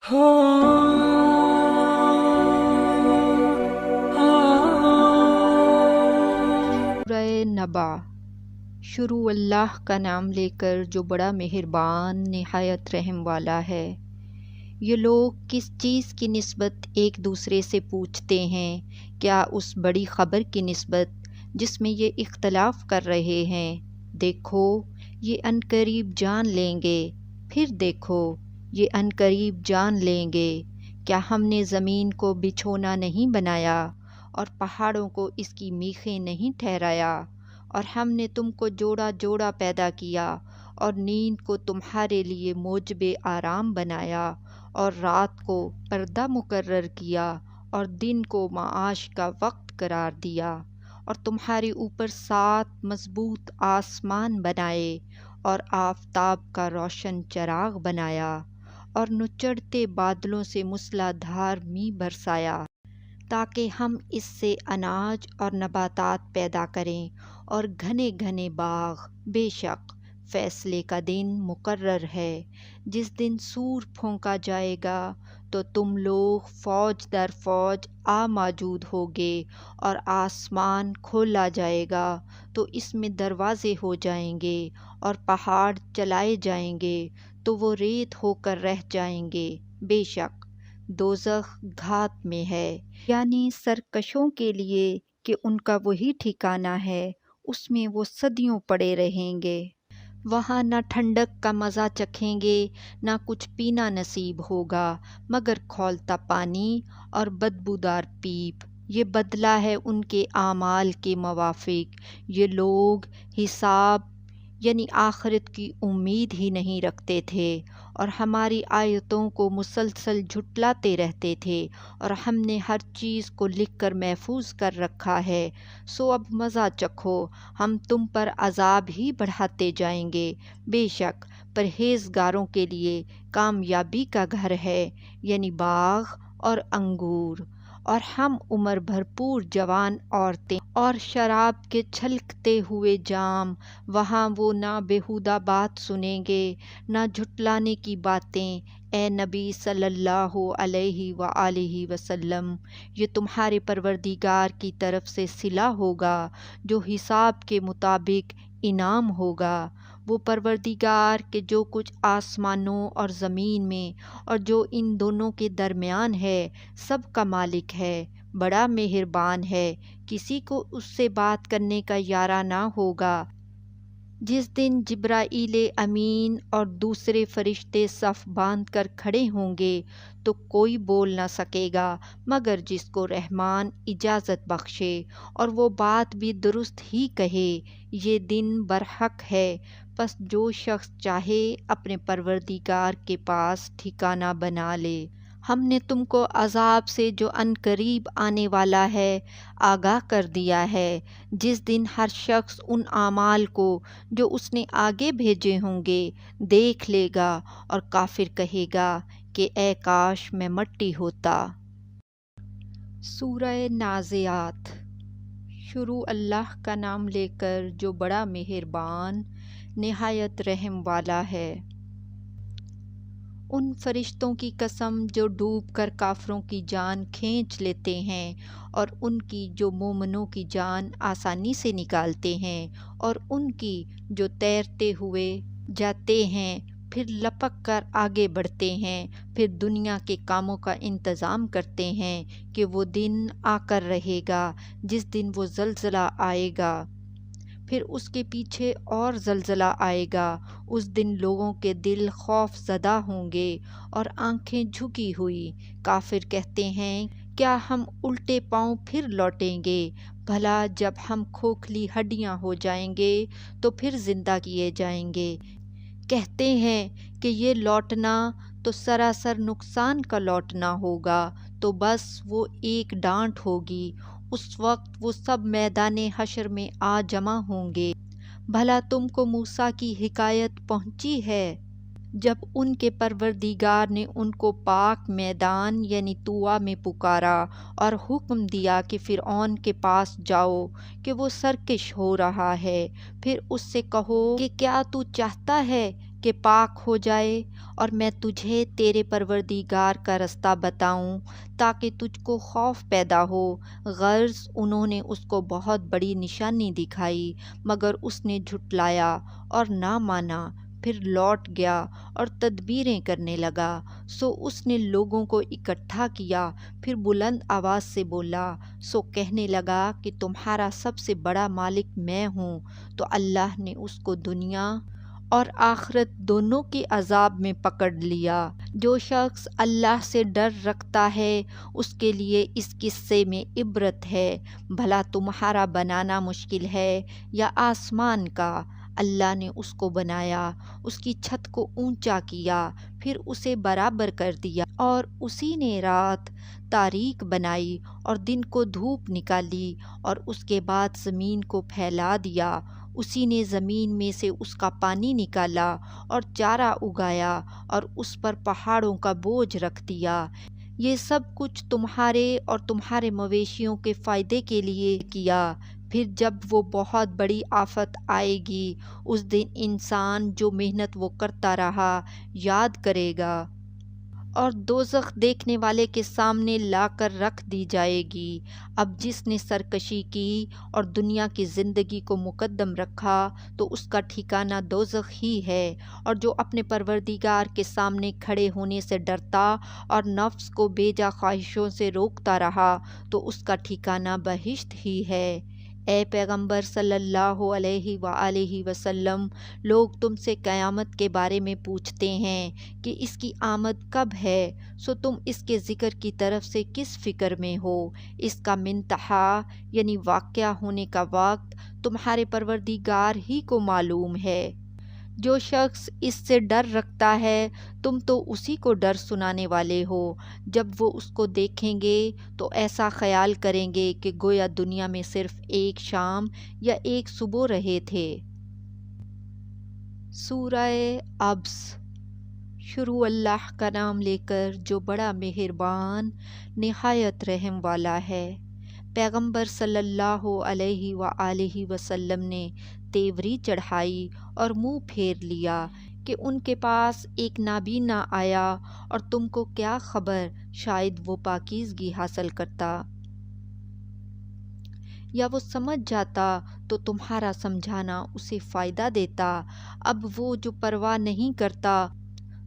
سورہ نبا۔ شروع اللہ کا نام لے کر جو بڑا مہربان نہایت رحم والا ہے۔ یہ لوگ کس چیز کی نسبت ایک دوسرے سے پوچھتے ہیں؟ کیا اس بڑی خبر کی نسبت جس میں یہ اختلاف کر رہے ہیں؟ دیکھو یہ عنقریب جان لیں گے، پھر دیکھو یہ عنقریب جان لیں گے۔ کیا ہم نے زمین کو بچھونا نہیں بنایا اور پہاڑوں کو اس کی میخیں نہیں ٹھہرایا؟ اور ہم نے تم کو جوڑا جوڑا پیدا کیا اور نیند کو تمہارے لیے موجب آرام بنایا اور رات کو پردہ مقرر کیا اور دن کو معاش کا وقت قرار دیا، اور تمہارے اوپر 7 مضبوط آسمان بنائے اور آفتاب کا روشن چراغ بنایا اور نچڑتے بادلوں سے موسلا دھار می برسایا تاکہ ہم اس سے اناج اور نباتات پیدا کریں اور گھنے گھنے باغ۔ بے شک فیصلے کا دن مقرر ہے، جس دن سور پھونکا جائے گا تو تم لوگ فوج در فوج موجود ہوگے، اور آسمان کھولا جائے گا تو اس میں دروازے ہو جائیں گے اور پہاڑ چلائے جائیں گے تو وہ ریت ہو کر رہ جائیں گے۔ بے شک دوزخ گھات میں ہے، یعنی سرکشوں کے لیے کہ ان کا وہی ٹھکانہ ہے، اس میں وہ صدیوں پڑے رہیں گے۔ وہاں نہ ٹھنڈک کا مزہ چکھیں گے، نہ کچھ پینا نصیب ہوگا مگر کھولتا پانی اور بدبودار پیپ۔ یہ بدلہ ہے ان کے اعمال کے موافق۔ یہ لوگ حساب یعنی آخرت کی امید ہی نہیں رکھتے تھے اور ہماری آیتوں کو مسلسل جھٹلاتے رہتے تھے، اور ہم نے ہر چیز کو لکھ کر محفوظ کر رکھا ہے۔ سو اب مزہ چکھو، ہم تم پر عذاب ہی بڑھاتے جائیں گے۔ بے شک پرہیزگاروں کے لیے کامیابی کا گھر ہے، یعنی باغ اور انگور، اور ہم عمر بھرپور جوان عورتیں اور شراب کے چھلکتے ہوئے جام۔ وہاں وہ نہ بیہودہ بات سنیں گے نہ جھٹلانے کی باتیں۔ اے نبی صلی اللہ علیہ وآلہ وسلم، یہ تمہارے پروردگار کی طرف سے صلہ ہوگا جو حساب کے مطابق انعام ہوگا۔ وہ پروردگار کہ جو کچھ آسمانوں اور زمین میں اور جو ان دونوں کے درمیان ہے سب کا مالک ہے، بڑا مہربان ہے، کسی کو اس سے بات کرنے کا یارہ نہ ہوگا۔ جس دن جبرائیل امین اور دوسرے فرشتے صف باندھ کر کھڑے ہوں گے تو کوئی بول نہ سکے گا مگر جس کو رحمان اجازت بخشے، اور وہ بات بھی درست ہی کہے۔ یہ دن برحق ہے، پس جو شخص چاہے اپنے پروردگار کے پاس ٹھکانہ بنا لے۔ ہم نے تم کو عذاب سے جو عنقریب آنے والا ہے آگاہ کر دیا ہے، جس دن ہر شخص ان اعمال کو جو اس نے آگے بھیجے ہوں گے دیکھ لے گا، اور کافر کہے گا کہ اے کاش میں مٹی ہوتا۔ سورہ نازعات۔ شروع اللہ کا نام لے کر جو بڑا مہربان نہایت رحم والا ہے۔ ان فرشتوں کی قسم جو ڈوب کر کافروں کی جان کھینچ لیتے ہیں، اور ان کی جو مومنوں کی جان آسانی سے نکالتے ہیں، اور ان کی جو تیرتے ہوئے جاتے ہیں پھر لپک کر آگے بڑھتے ہیں، پھر دنیا کے کاموں کا انتظام کرتے ہیں کہ وہ دن آ کر رہے گا جس دن وہ زلزلہ آئے گا، پھر اس کے پیچھے اور زلزلہ آئے گا۔ اس دن لوگوں کے دل خوف زدہ ہوں گے اور آنکھیں جھکی ہوئی۔ کافر کہتے ہیں کیا ہم الٹے پاؤں پھر لوٹیں گے؟ بھلا جب ہم کھوکھلی ہڈیاں ہو جائیں گے تو پھر زندہ کیے جائیں گے۔ کہتے ہیں کہ یہ لوٹنا تو سراسر نقصان کا لوٹنا ہوگا، تو بس وہ ایک ڈانٹ ہوگی، اس وقت وہ سب میدان حشر میں آ جمع ہوں گے۔ بھلا تم کو موسیٰ کی حکایت پہنچی ہے جب ان کے پروردگار نے ان کو پاک میدان یعنی طویٰ میں پکارا اور حکم دیا کہ فرعون کے پاس جاؤ کہ وہ سرکش ہو رہا ہے، پھر اس سے کہو کہ کیا تو چاہتا ہے کہ پاک ہو جائے اور میں تجھے تیرے پروردگار کا رستہ بتاؤں تاکہ تجھ کو خوف پیدا ہو۔ غرض انہوں نے اس کو بہت بڑی نشانی دکھائی مگر اس نے جھٹلایا اور نہ مانا، پھر لوٹ گیا اور تدبیریں کرنے لگا۔ سو اس نے لوگوں کو اکٹھا کیا، پھر بلند آواز سے بولا، سو کہنے لگا کہ تمہارا سب سے بڑا مالک میں ہوں۔ تو اللہ نے اس کو دنیا اور آخرت دونوں کے عذاب میں پکڑ لیا۔ جو شخص اللہ سے ڈر رکھتا ہے اس کے لیے اس قصے میں عبرت ہے۔ بھلا تمہارا بنانا مشکل ہے یا آسمان کا؟ اللہ نے اس کو بنایا، اس کی چھت کو اونچا کیا، پھر اسے برابر کر دیا، اور اسی نے رات تاریک بنائی اور دن کو دھوپ نکالی، اور اس کے بعد زمین کو پھیلا دیا۔ اسی نے زمین میں سے اس کا پانی نکالا اور چارہ اگایا اور اس پر پہاڑوں کا بوجھ رکھ دیا۔ یہ سب کچھ تمہارے اور تمہارے مویشیوں کے فائدے کے لیے کیا۔ پھر جب وہ بہت بڑی آفت آئے گی اس دن انسان جو محنت وہ کرتا رہا یاد کرے گا، اور دوزخ دیکھنے والے کے سامنے لا کر رکھ دی جائے گی۔ اب جس نے سرکشی کی اور دنیا کی زندگی کو مقدم رکھا تو اس کا ٹھکانہ دوزخ ہی ہے، اور جو اپنے پروردگار کے سامنے کھڑے ہونے سے ڈرتا اور نفس کو بے جا خواہشوں سے روکتا رہا تو اس کا ٹھکانہ بہشت ہی ہے۔ اے پیغمبر صلی اللہ علیہ وآلہ وسلم، لوگ تم سے قیامت کے بارے میں پوچھتے ہیں کہ اس کی آمد کب ہے، سو تم اس کے ذکر کی طرف سے کس فکر میں ہو؟ اس کا منتہا یعنی واقعہ ہونے کا وقت تمہارے پروردگار ہی کو معلوم ہے۔ جو شخص اس سے ڈر رکھتا ہے تم تو اسی کو ڈر سنانے والے ہو۔ جب وہ اس کو دیکھیں گے تو ایسا خیال کریں گے کہ گویا دنیا میں صرف ایک شام یا ایک صبح رہے تھے۔ سورہ عبس۔ شروع اللہ کا نام لے کر جو بڑا مہربان نہایت رحم والا ہے۔ پیغمبر صلی اللہ علیہ وآلہ وسلم نے تیوری چڑھائی اور منہ پھیر لیا کہ ان کے پاس ایک نابینا آیا اور تم کو کیا خبر، شاید وہ پاکیزگی حاصل کرتا یا وہ سمجھ جاتا تو تمہارا سمجھانا اسے فائدہ دیتا۔ اب وہ جو پرواہ نہیں کرتا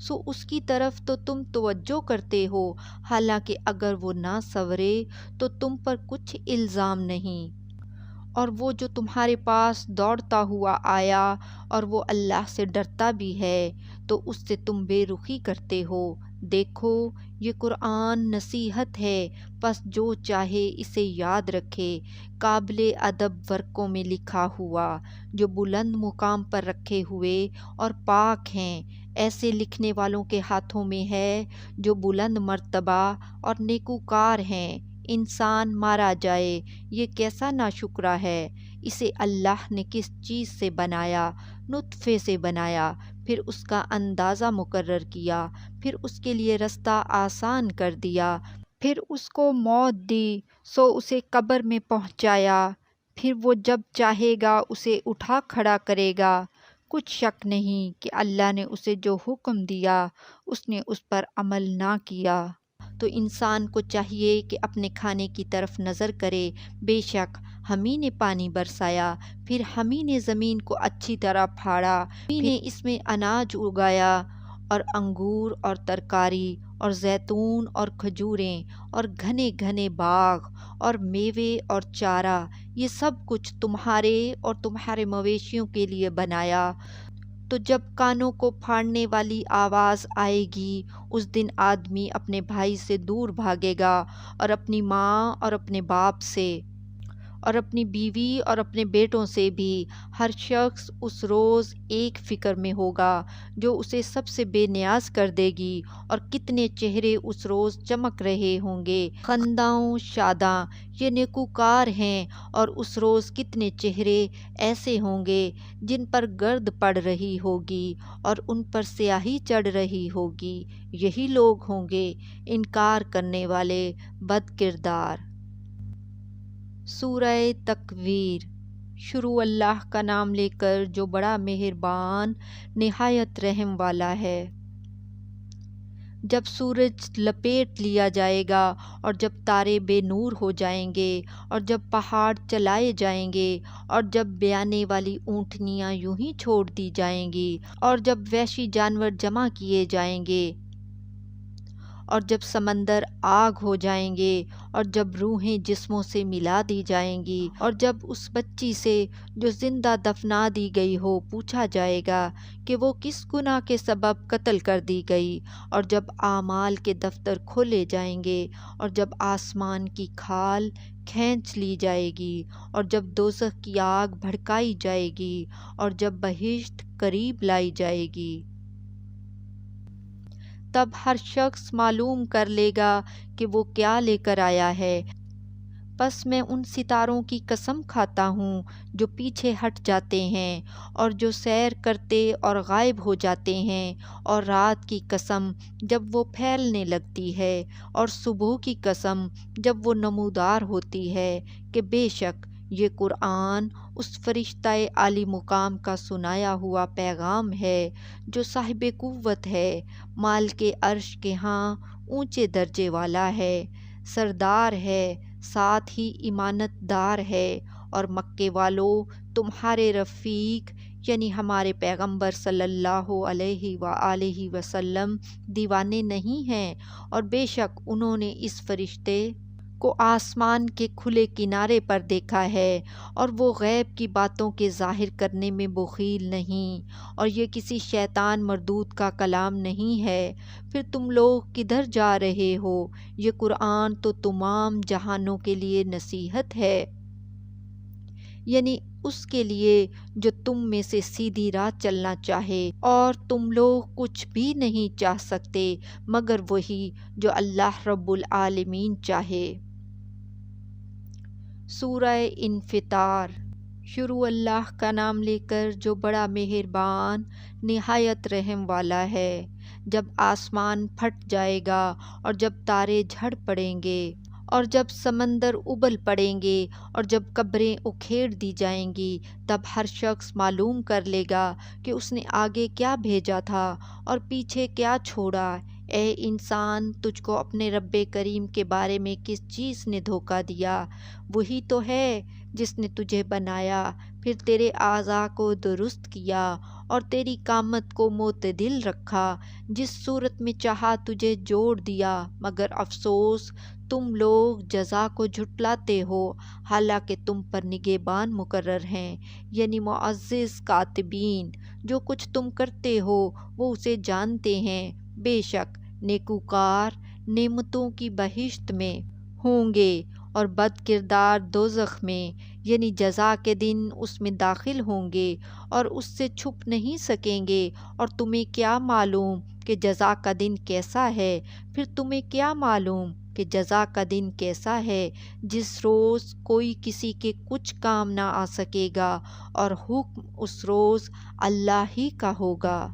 سو اس کی طرف تو تم توجہ کرتے ہو، حالانکہ اگر وہ نہ سنورے تو تم پر کچھ الزام نہیں۔ اور وہ جو تمہارے پاس دوڑتا ہوا آیا اور وہ اللہ سے ڈرتا بھی ہے تو اس سے تم بے رخی کرتے ہو۔ دیکھو یہ قرآن نصیحت ہے، پس جو چاہے اسے یاد رکھے۔ قابل ادب ورقوں میں لکھا ہوا جو بلند مقام پر رکھے ہوئے اور پاک ہیں، ایسے لکھنے والوں کے ہاتھوں میں ہے جو بلند مرتبہ اور نیکوکار ہیں۔ انسان مارا جائے، یہ کیسا ناشکرا ہے۔ اسے اللہ نے کس چیز سے بنایا؟ نطفے سے بنایا، پھر اس کا اندازہ مقرر کیا، پھر اس کے لیے رستہ آسان کر دیا، پھر اس کو موت دی، سو اسے قبر میں پہنچایا، پھر وہ جب چاہے گا اسے اٹھا کھڑا کرے گا۔ کچھ شک نہیں کہ اللہ نے اسے جو حکم دیا اس نے اس پر عمل نہ کیا۔ تو انسان کو چاہیے کہ اپنے کھانے کی طرف نظر کرے۔ بے شک ہم ہی نے پانی برسایا، پھر ہم ہی نے زمین کو اچھی طرح پھاڑا، ہم ہی نے اس میں اناج اگایا اور انگور اور ترکاری اور زیتون اور کھجوریں اور گھنے گھنے باغ اور میوے اور چارہ، یہ سب کچھ تمہارے اور تمہارے مویشیوں کے لیے بنایا۔ تو جب کانوں کو پھاڑنے والی آواز آئے گی اس دن آدمی اپنے بھائی سے دور بھاگے گا، اور اپنی ماں اور اپنے باپ سے، اور اپنی بیوی اور اپنے بیٹوں سے بھی۔ ہر شخص اس روز ایک فکر میں ہوگا جو اسے سب سے بے نیاز کر دے گی، اور کتنے چہرے اس روز چمک رہے ہوں گے خنداں شاداں، یہ نیکوکار ہیں، اور اس روز کتنے چہرے ایسے ہوں گے جن پر گرد پڑ رہی ہوگی اور ان پر سیاہی چڑھ رہی ہوگی، یہی لوگ ہوں گے انکار کرنے والے بد کردار۔ سورہ تکویر۔ شروع اللہ کا نام لے کر جو بڑا مہربان نہایت رحم والا ہے۔ جب سورج لپیٹ لیا جائے گا اور جب تارے بے نور ہو جائیں گے اور جب پہاڑ چلائے جائیں گے اور جب بیانے والی اونٹنیاں یوں ہی چھوڑ دی جائیں گی اور جب وحشی جانور جمع کیے جائیں گے اور جب سمندر آگ ہو جائیں گے اور جب روحیں جسموں سے ملا دی جائیں گی اور جب اس بچی سے جو زندہ دفنا دی گئی ہو پوچھا جائے گا کہ وہ کس گناہ کے سبب قتل کر دی گئی اور جب اعمال کے دفتر کھولے جائیں گے اور جب آسمان کی کھال کھینچ لی جائے گی اور جب دوزخ کی آگ بھڑکائی جائے گی اور جب بہشت قریب لائی جائے گی، تب ہر شخص معلوم کر لے گا کہ وہ کیا لے کر آیا ہے۔ پس میں ان ستاروں کی قسم کھاتا ہوں جو پیچھے ہٹ جاتے ہیں اور جو سیر کرتے اور غائب ہو جاتے ہیں، اور رات کی قسم جب وہ پھیلنے لگتی ہے، اور صبح کی قسم جب وہ نمودار ہوتی ہے، کہ بے شک یہ قرآن اس فرشتہ عالی مقام کا سنایا ہوا پیغام ہے جو صاحب قوت ہے، مالک عرش کے ہاں اونچے درجے والا ہے، سردار ہے، ساتھ ہی امانت دار ہے، اور مکے والو تمہارے رفیق یعنی ہمارے پیغمبر صلی اللہ علیہ وآلہ وسلم دیوانے نہیں ہیں، اور بے شک انہوں نے اس فرشتے کو آسمان کے کھلے کنارے پر دیکھا ہے، اور وہ غیب کی باتوں کے ظاہر کرنے میں بخیل نہیں، اور یہ کسی شیطان مردود کا کلام نہیں ہے۔ پھر تم لوگ کدھر جا رہے ہو؟ یہ قرآن تو تمام جہانوں کے لیے نصیحت ہے، یعنی اس کے لیے جو تم میں سے سیدھی راہ چلنا چاہے، اور تم لوگ کچھ بھی نہیں چاہ سکتے مگر وہی جو اللہ رب العالمین چاہے۔ سورہ انفطار۔ شروع اللہ کا نام لے کر جو بڑا مہربان نہایت رحم والا ہے۔ جب آسمان پھٹ جائے گا اور جب تارے جھڑ پڑیں گے اور جب سمندر ابل پڑیں گے اور جب قبریں اکھیڑ دی جائیں گی، تب ہر شخص معلوم کر لے گا کہ اس نے آگے کیا بھیجا تھا اور پیچھے کیا چھوڑا۔ اے انسان، تجھ کو اپنے رب کریم کے بارے میں کس چیز نے دھوکہ دیا؟ وہی تو ہے جس نے تجھے بنایا، پھر تیرے اعضاء کو درست کیا اور تیری قامت کو معتدل رکھا، جس صورت میں چاہا تجھے جوڑ دیا، مگر افسوس تم لوگ جزا کو جھٹلاتے ہو، حالانکہ تم پر نگہبان مقرر ہیں، یعنی معزز کاتبین۔ جو کچھ تم کرتے ہو وہ اسے جانتے ہیں۔ بے شک نیکوکار نعمتوں کی بہشت میں ہوں گے اور بد کردار دوزخ میں، یعنی جزا کے دن اس میں داخل ہوں گے اور اس سے چھپ نہیں سکیں گے۔ اور تمہیں کیا معلوم کہ جزا کا دن کیسا ہے؟ پھر تمہیں کیا معلوم کہ جزا کا دن کیسا ہے، جس روز کوئی کسی کے کچھ کام نہ آ سکے گا اور حکم اس روز اللہ ہی کا ہوگا۔